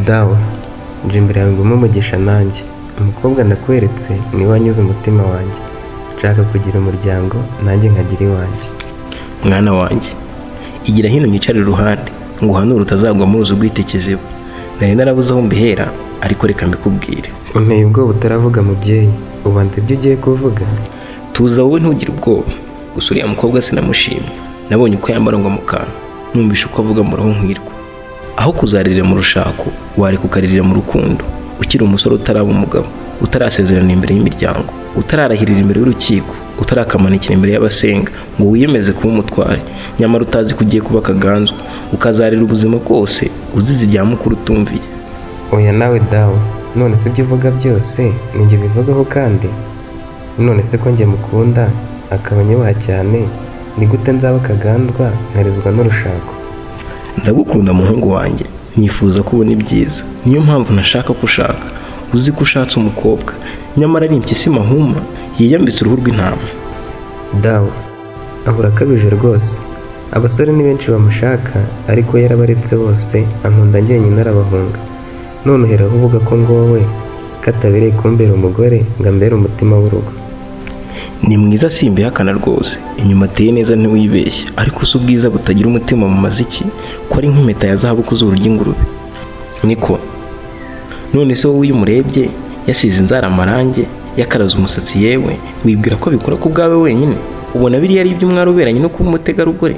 dawe nje imbere yawe ngo umpe umugisha nanjye. Umukobwa ndakweretse niwe wanyuze umutima wanjye, nshaka kugira umuryango nanjye nkagira iwanjye. Mwana wanjye, igira hino nyicare iruhande ngo uhanure utazagwa mu ruzi rw'itekerezo. Nari narabuze aho mbihera, ariko reka mbikubwire. Unteye ubwoba utaravuga mubyeyi, ubanza ibyo ugiye kuvuga. Tuza wowe ntugire ubwoba, gusa uriya mukobwa sinamushimye. Nabonye uko yambara ngo mu kantu, numvishe uko avuga muraho nkwirwa. Aho kuzaririra mu rushako, wari kukaririra mu rukundo. Ukiri umusore utaraba umugabo, utarasezerana imbere y'imiryango, utararahirira imbere y'urukiko, utarakamanukira imbere y'abasenga ngo wiyemeze kuba umutware, nyamara utazi ko ugiye kuba akaganzwa, ukazarira ubuzima bwose uzize irya mukuru utumviye. Oya nawe dawe, none se ibyo uvuga byose ninjye bivugaho kandi? None se ko njye mukunda akaba anyubaha cyane, ni gute nzaba akaganzwa nkarizwa n'urushako? Ndagukunda muhungu wanjye, nifuza kubona ibyiza, niyo mpamvu nashaka ko ushaka. Uzi ko ushatse umukobwa, nyamara ari impyisi mahuma yiyambitse uruhu rw'intama. Dawe ahura akabije rwose, abasore ni benshi bamushaka, ariko yarabaretse bose, ankunda njyenyine arabahunga. None uheraho uvuga ko ngowe katabereye kumbera umugore ngo ambere umutima w'urugo. Ni mwiza simbihakana rwose, inyuma ateye neza ntiwibeshye, ariko si ubwiza butagira umutima mu maziki ko ari nk'impeta ya zahabu ku zuru ry'ingurube. Niko none se wowe iyo umurebye yasize inzara amarange, yakaraze umusatsi, yewe wibwira ko bikora ku bwawe wenyine? Ubona biriya ari iby'umwari uberanye no kuba umutegarugori?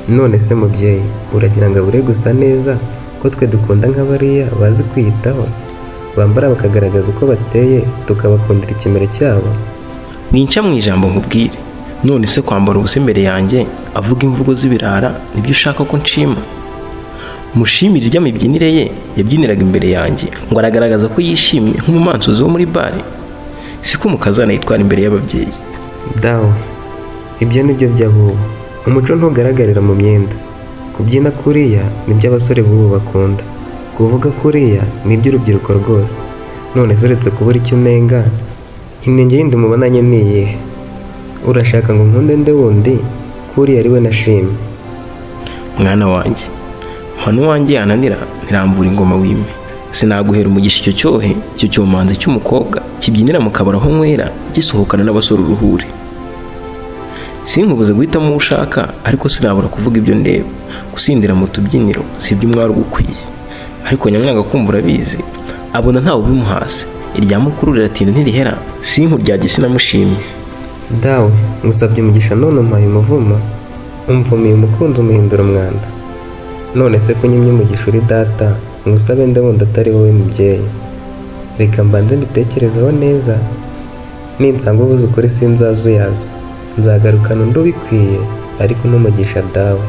None se mubyeyi, uragira ngo abure gusa neza ko twe dukunda nk'abariya bazi kwiyitaho, bambara bakagaragaza uko bateye, tukabakundira ikimero cyabo? Winca mu ijambo nkubwire. None se kwambara ubusa imbere yanjye avuga imvugo z'ibirara nibyo ushaka ko nshima? Mushimire irya mibyinire ye yabyiniraga imbere yanjye ngo aragaragaza ko yishimye nk'umumansuzi wo muri bare. Siko umukazana yitwara imbere y'ababyeyi. Dawe ibyo nibyo by'abubu, umuco ntugaragarira mu myenda. Kubyina kuriya nibyo abasore b'ubu bakunda, kuvuga kuriya nibyo urubyiruko rwose. None se uretse kubura icyo unenga, inenge yindi mubonanye ni iyihe? Urashaka ngo nkunde nde wundi kuriya ari we nashimye? Mwana wanjye, hano wanjye yananira ntiramvura ingoma wime. Sinaguhera umugisha icyo cyohe, icyo cyomanzi cy'umukobwa kibyinira mu kabara aho nywera, gisohokana n'abasore uruhure. Sinkubuze guhitamo uwo ushaka, ariko sinabura kuvuga ibyo ndeba. Gusindira mu tubyiniro si ibyo umwari ugukwiye, ariko nyamwanga kumva urabizi, abona ntawe ubimuhase. Irya mukuru riratinda ntirihera, sinkuryaga sinamushimye. Dawe ngusabye umugisha none umpaye umuvumo, umvumiye umukundo umuhindura umwanda. None se ko nyimye umugisha uri data, ngusabe nde wundi atari wowe mubyeyi? Reka mbanze mbitekerezeho neza, ninsanga ubuze ukuri sinzazuyaza, nzagarukana undi ubikwiye, ariko n'umugisha dawe.